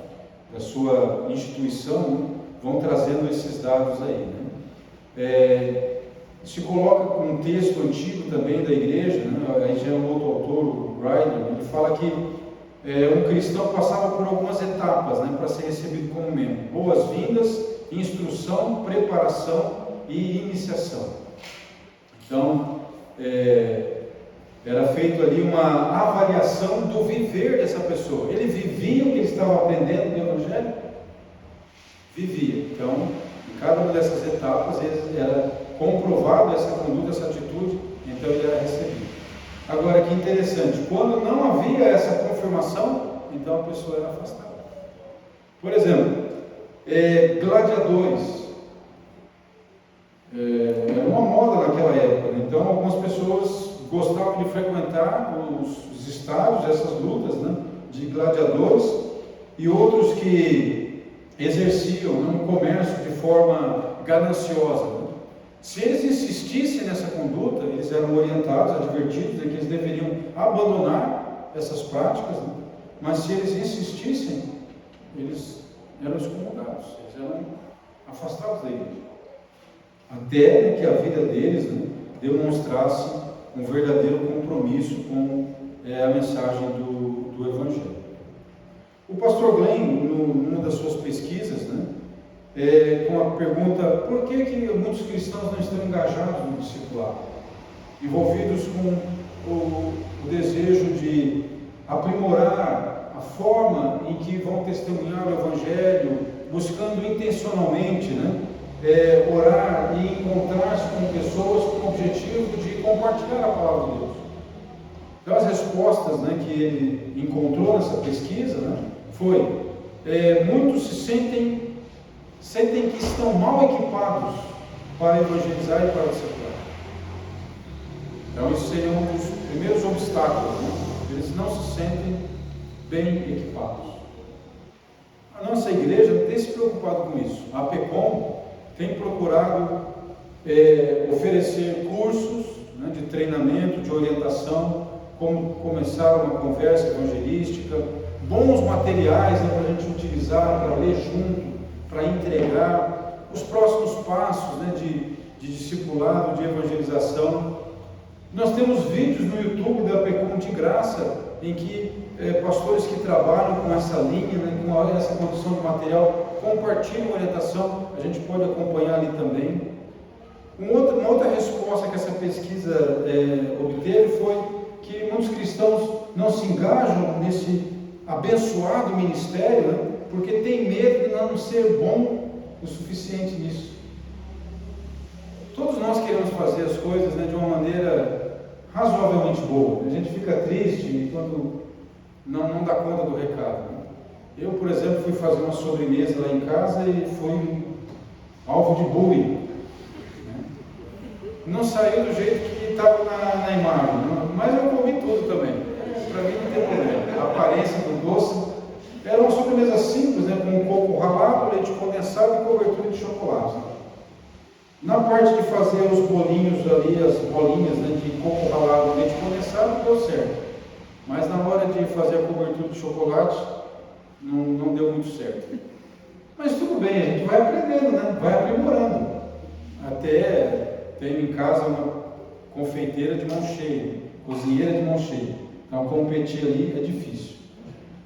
da sua instituição, vão trazendo esses dados aí. Se coloca com um texto antigo também da igreja, aí já é um outro autor, o Ryder, ele fala que um cristão passava por algumas etapas para ser recebido como membro: boas-vindas, instrução, preparação e iniciação. Então, era feito ali uma avaliação do viver dessa pessoa. Ele vivia o que ele estava aprendendo do Evangelho? Vivia. Então, em cada uma dessas etapas, era comprovado essa conduta, essa atitude, então ele era recebido. Agora, que interessante, quando não havia essa confirmação, então a pessoa era afastada. Por exemplo, gladiadores. Era uma moda naquela época, então algumas pessoas gostavam de frequentar os estádios, essas lutas de gladiadores, e outros que exerciam um comércio de forma gananciosa, Se eles insistissem nessa conduta, eles eram orientados, advertidos de que eles deveriam abandonar essas práticas, né? Mas se eles insistissem, eles eram excomungados, eles eram afastados da igreja. Até que a vida deles, né, demonstrasse um verdadeiro compromisso com a mensagem do Evangelho. O pastor Glenn, numa das suas pesquisas, né, com a pergunta: por que muitos cristãos não estão engajados no discipulado, envolvidos com o desejo de aprimorar a forma em que vão testemunhar o Evangelho, buscando intencionalmente, né, orar e encontrar-se com pessoas com o objetivo de compartilhar a palavra de Deus. Então, as respostas, né, que ele encontrou nessa pesquisa, né, foi: muitos se sentem que estão mal equipados para evangelizar e para discipular. Então, isso seria um dos primeiros obstáculos, né? Eles não se sentem bem equipados. A nossa igreja tem se preocupado com isso. A PECOM tem procurado oferecer cursos, né, de treinamento, de orientação, como começar uma conversa evangelística, bons materiais, né, para a gente utilizar, para ler junto, para entregar, os próximos passos, né, de discipulado, de evangelização. Nós temos vídeos no YouTube da PECOM de graça, em que pastores que trabalham com essa linha, né, com essa condição de material, compartilham orientação, a gente pode acompanhar ali também. Uma outra resposta que essa pesquisa obteve foi que muitos cristãos não se engajam nesse abençoado ministério, né, porque tem medo de não ser bom o suficiente nisso. Todos nós queremos fazer as coisas, né, de uma maneira razoavelmente boa. A gente fica triste quando não dá conta do recado, né? Eu, por exemplo, fui fazer uma sobremesa lá em casa e fui alvo de bullying, né? Não saiu do jeito que estava na imagem, né? Mas eu comi tudo também. Para mim não tem problema. A aparência do doce era uma sobremesa simples, né, com coco ralado, leite condensado e cobertura de chocolate. Na parte de fazer os bolinhos ali, as bolinhas, né, de coco ralado e leite condensado, deu certo. Mas na hora de fazer a cobertura de chocolate, não deu muito certo. Mas tudo bem, a gente vai aprendendo, né? Vai aprimorando. Até tenho em casa uma confeiteira de mão cheia, cozinheira de mão cheia. Então competir ali é difícil.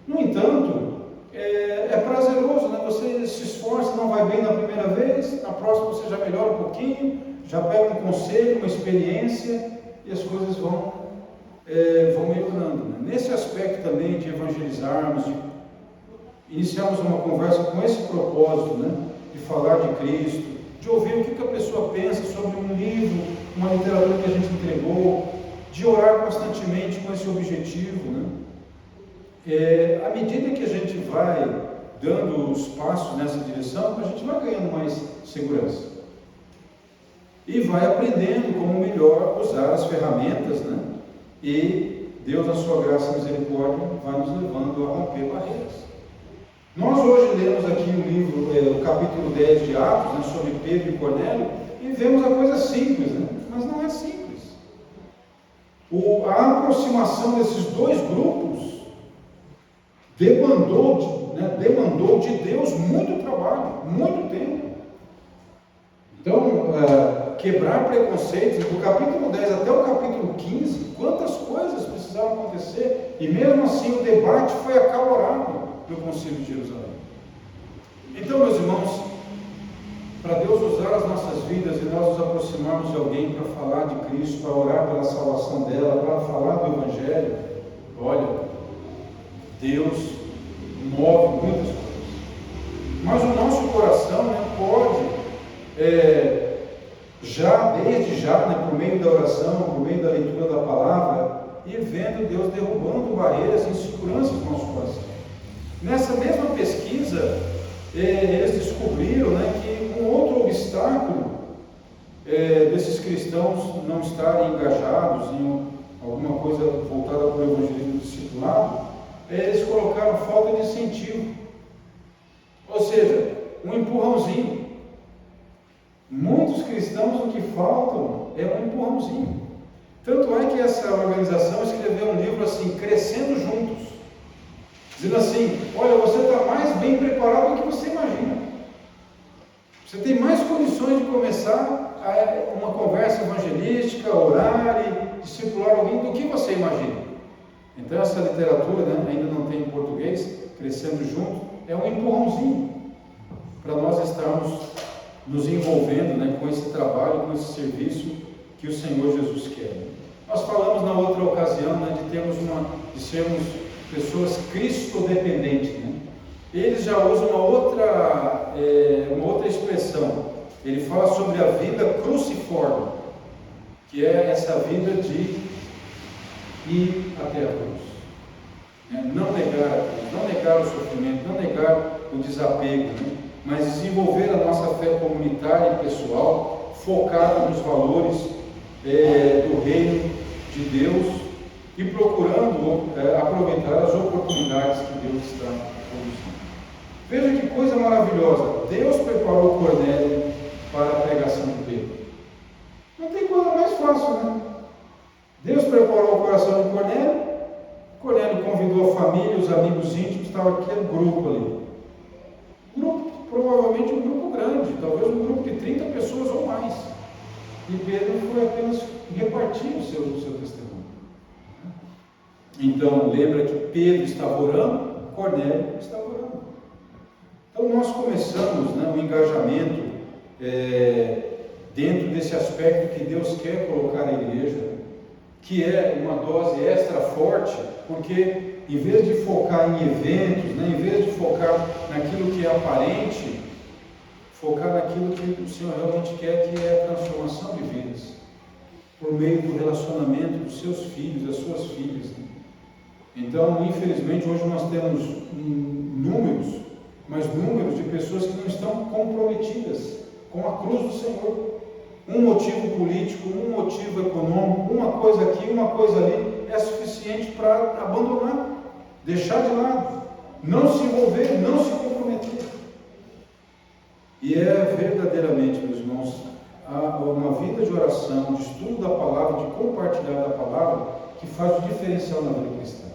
No entanto, é prazeroso, né? Você se esforça, não vai bem na primeira vez, na próxima você já melhora um pouquinho, já pega um conselho, uma experiência e as coisas vão melhorando, né? Nesse aspecto também de evangelizarmos, de iniciarmos uma conversa com esse propósito, né, de falar de Cristo, de ouvir o que a pessoa pensa sobre um livro, uma literatura que a gente entregou, de orar constantemente com esse objetivo, né? À medida que a gente vai dando os passos nessa direção, a gente vai ganhando mais segurança e vai aprendendo como melhor usar as ferramentas, né? E Deus, na sua graça e misericórdia, vai nos levando a romper barreiras. Nós hoje lemos aqui o livro, o capítulo 10 de Atos, né, sobre Pedro e Cornélio, e vemos a coisa simples, né? Mas não é simples. A aproximação desses dois grupos demandou de Deus muito trabalho, muito tempo. Então, quebrar preconceitos, do capítulo 10 até o capítulo 15, quantas coisas precisaram acontecer, e mesmo assim o debate foi acalorado no Concílio de Jerusalém. Então, meus irmãos, para Deus usar as nossas vidas e nós nos aproximarmos de alguém para falar de Cristo, para orar pela salvação dela, para falar do Evangelho, olha, Deus move muitas coisas. Mas o nosso coração, né, pode, desde já, né, por meio da oração, por meio da leitura da palavra, ir vendo Deus derrubando barreiras e inseguranças no nosso coração. Nessa mesma pesquisa, eles descobriram, né, que um outro obstáculo desses cristãos não estarem engajados em alguma coisa voltada para o evangelismo discipulado, eles colocaram falta de incentivo, ou seja, um empurrãozinho. Muitos muitos cristãos o que faltam é um empurrãozinho. Tanto é que essa organização escreveu um livro assim, Crescendo Juntos, dizendo assim: olha, você está mais bem preparado do que você imagina. Você tem mais condições de começar uma conversa evangelística, orar e discipular alguém do que você imagina. Então essa literatura, né, ainda não tem em português, Crescendo Juntos, é um empurrãozinho para nós estarmos nos envolvendo, né, com esse trabalho, com esse serviço que o Senhor Jesus quer. Nós falamos na outra ocasião, né, de sermos pessoas cristo-dependentes, né? Eles já usam uma outra expressão. Ele fala sobre a vida cruciforme, que é essa vida de ir até a cruz, né? Não negar a cruz, não negar o sofrimento, não negar o desapego, né? Mas desenvolver a nossa fé comunitária e pessoal, focada nos valores do reino de Deus e procurando aproveitar as oportunidades que Deus está produzindo. Veja que coisa maravilhosa. Deus preparou Cornélio para a pregação de Pedro. Não tem coisa mais fácil, né? Deus preparou o coração de Cornélio. Cornélio convidou a família, os amigos íntimos, estava aquele grupo ali. Provavelmente um grupo grande, talvez um grupo de 30 pessoas ou mais. E Pedro foi apenas repartir o seu testemunho. Então, lembra que Pedro estava orando, Cornélio estava orando. Então, nós começamos, né, um engajamento dentro desse aspecto que Deus quer colocar na igreja, que é uma dose extra forte, porque em vez de focar em eventos, né, em vez de focar naquilo que é aparente, focar naquilo que o Senhor realmente quer, que é a transformação de vidas, por meio do relacionamento dos seus filhos, das suas filhas, né? Então, infelizmente, hoje nós temos números de pessoas que não estão comprometidas com a cruz do Senhor. Um motivo político, um motivo econômico, uma coisa aqui, uma coisa ali, é suficiente para abandonar, deixar de lado, não se envolver, não se comprometer. E é verdadeiramente, meus irmãos, uma vida de oração, de estudo da palavra, de compartilhar da palavra, que faz o diferencial na vida cristã.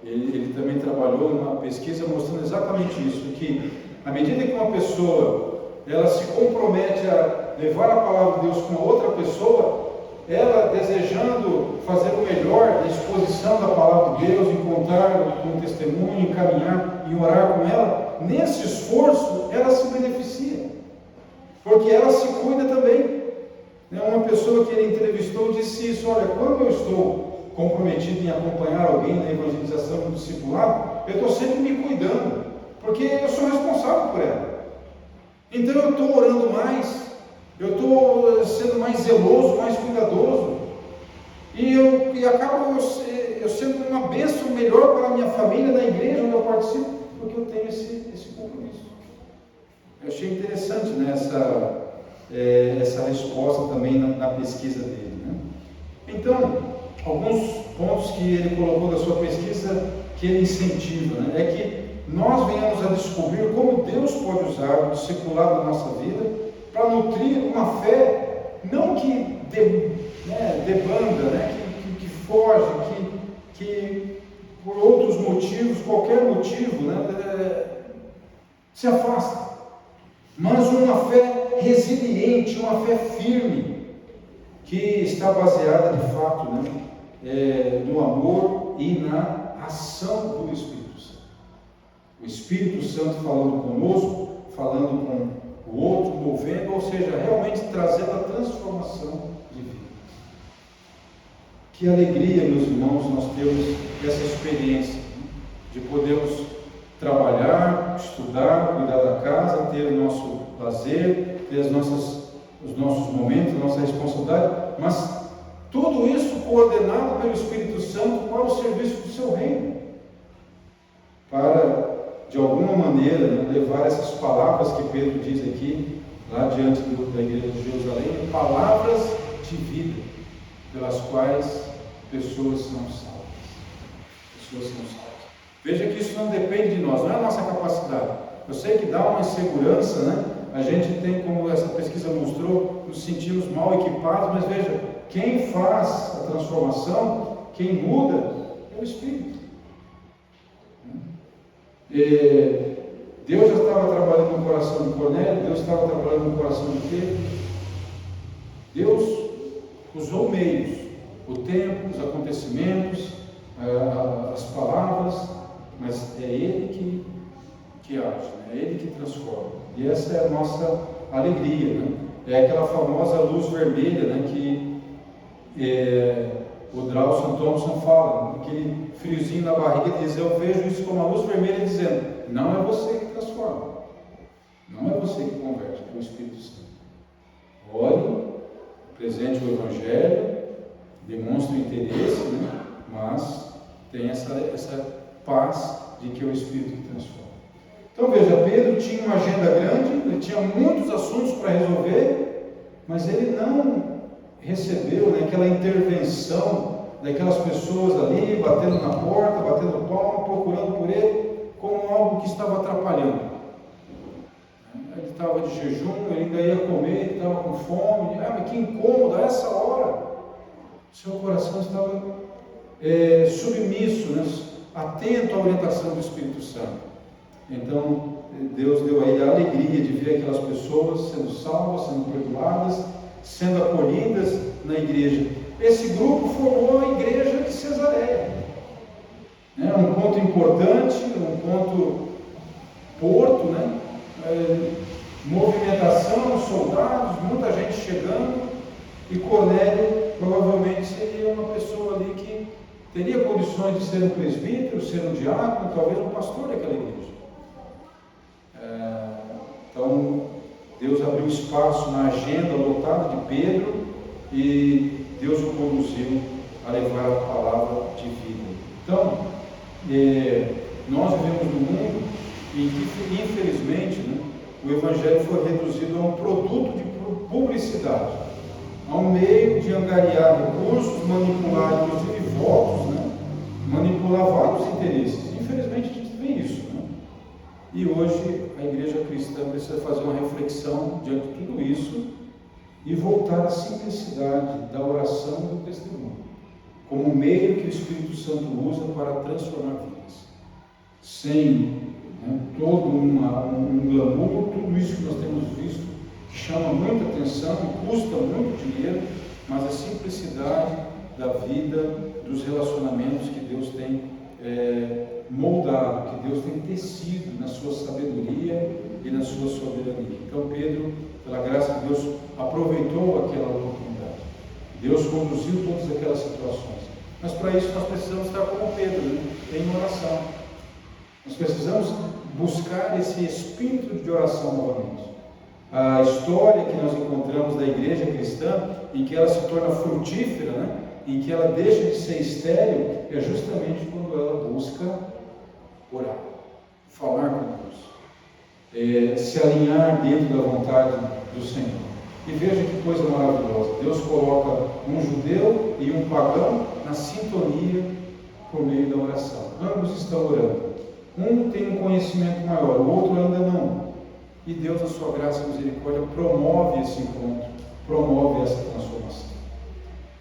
Ele também trabalhou numa pesquisa mostrando exatamente isso, que à medida que uma pessoa ela se compromete a levar a palavra de Deus com outra pessoa, ela desejando fazer o melhor na exposição da palavra de Deus, encontrar com testemunho, encaminhar e orar com ela, nesse esforço ela se beneficia, porque ela se cuida também. Uma pessoa que ele entrevistou disse isso: olha, quando eu estou comprometido em acompanhar alguém na evangelização do discipulado, eu estou sempre me cuidando, porque eu sou responsável por ela. Então eu estou orando mais, eu estou sendo mais zeloso, mais cuidadoso, e acabo eu sendo uma bênção melhor para a minha família, na igreja onde eu participo, porque eu tenho esse compromisso. Eu achei interessante, né, essa resposta também na pesquisa dele, né? Então, alguns pontos que ele colocou da sua pesquisa que ele incentiva, né, é que nós venhamos a descobrir como Deus pode usar o discipulado da nossa vida para nutrir uma fé, não que debanda, né, que foge, que por outros motivos, qualquer motivo, né, se afasta, mas uma fé resiliente, uma fé firme, que está baseada de fato, né, no amor e na ação do Espírito Santo. O Espírito Santo falando conosco, falando com o outro, movendo, ou seja, realmente trazendo a transformação de vida. Que alegria, meus irmãos, nós temos essa experiência de podermos trabalhar, estudar, cuidar da casa, ter o nosso lazer, ter os nossos momentos, a nossa responsabilidade, mas tudo isso coordenado pelo Espírito Santo para o serviço do seu reino, para, de alguma maneira, né, levar essas palavras que Pedro diz aqui, lá diante da igreja de Jerusalém, palavras de vida, pelas quais pessoas são salvas. Pessoas são salvas. Veja que isso não depende de nós, não é a nossa capacidade. Eu sei que dá uma insegurança, né? A gente tem, como essa pesquisa mostrou, nos sentimos mal equipados, mas veja, quem faz a transformação, quem muda, é o Espírito. Deus já estava trabalhando no coração de Cornélio, Deus estava trabalhando no coração de Pedro. Deus usou meios, o tempo, os acontecimentos, as palavras, mas é Ele que age, né? É Ele que transforma. E essa é a nossa alegria, né? É aquela famosa luz vermelha, né, que o Drauson Thompson fala, aquele friozinho na barriga, diz: eu vejo isso como uma luz vermelha dizendo, não é você que transforma, não é você que converte, é o Espírito Santo. Ore, apresente o Evangelho, demonstre o interesse, né? Mas tem essa paz de que é o Espírito que transforma. Então veja, Pedro tinha uma agenda grande, ele tinha muitos assuntos para resolver, mas ele não recebeu, né, aquela intervenção daquelas pessoas ali, batendo na porta, batendo palma, procurando por ele, como algo que estava atrapalhando. Ele estava de jejum, ele ainda ia comer, ele estava com fome. Mas que incômodo, a essa hora. O seu coração estava submisso, né, atento à orientação do Espírito Santo. Então, Deus deu a ele a alegria de ver aquelas pessoas sendo salvas, sendo perdoadas, sendo acolhidas na igreja. Esse grupo formou a igreja de Cesareia. Um ponto importante, um ponto porto, né? Movimentação, soldados, muita gente chegando, e Cornélio provavelmente seria uma pessoa ali que teria condições de ser um presbítero, ser um diácono, talvez um pastor daquela igreja. Então, Deus abriu espaço na agenda lotada de Pedro e Deus o conduziu a levar a palavra de vida. Então, nós vivemos num mundo em que, infelizmente, né, o Evangelho foi reduzido a um produto de publicidade, a um meio de angariar recursos, manipular inclusive votos, né, manipular vários interesses. Infelizmente, a gente vê isso. E hoje a igreja cristã precisa fazer uma reflexão diante de tudo isso e voltar à simplicidade da oração e do testemunho, como meio que o Espírito Santo usa para transformar vidas. Sem todo um glamour, tudo isso que nós temos visto, que chama muita atenção e custa muito dinheiro, mas a simplicidade da vida, dos relacionamentos que Deus tem moldado, que Deus tem tecido na sua sabedoria e na sua soberania. Então Pedro, pela graça de Deus, aproveitou aquela oportunidade. Deus conduziu todas aquelas situações. Mas para isso nós precisamos estar como Pedro, né? Em oração. Nós precisamos buscar esse espírito de oração novamente. A história que nós encontramos da igreja cristã, em que ela se torna frutífera, né? Em que ela deixa de ser estéril, é justamente quando ela busca orar, falar com Deus, se alinhar dentro da vontade do Senhor. E veja que coisa maravilhosa, Deus coloca um judeu e um pagão na sintonia por meio da oração. Ambos estão orando. Um tem um conhecimento maior, o outro ainda não. E Deus, na sua graça e misericórdia, promove esse encontro, promove essa transformação.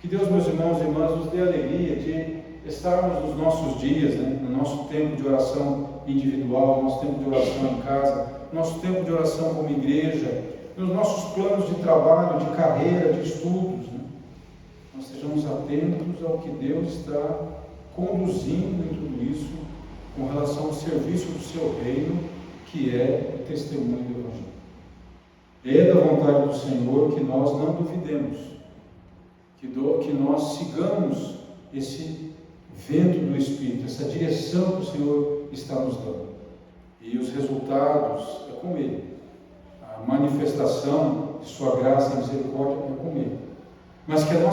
Que Deus, meus irmãos e irmãs, nos dê a alegria de estarmos nos nossos dias, né, no nosso tempo de oração individual, no nosso tempo de oração em casa, no nosso tempo de oração como igreja, nos nossos planos de trabalho, de carreira, de estudos, né? Nós sejamos atentos ao que Deus está conduzindo em tudo isso com relação ao serviço do seu reino, que é o testemunho do Evangelho. É da vontade do Senhor que nós não duvidemos, que nós sigamos esse vento do Espírito, essa direção que o Senhor está nos dando. E os resultados é com Ele. A manifestação de sua graça e misericórdia é com Ele. Mas que a nossa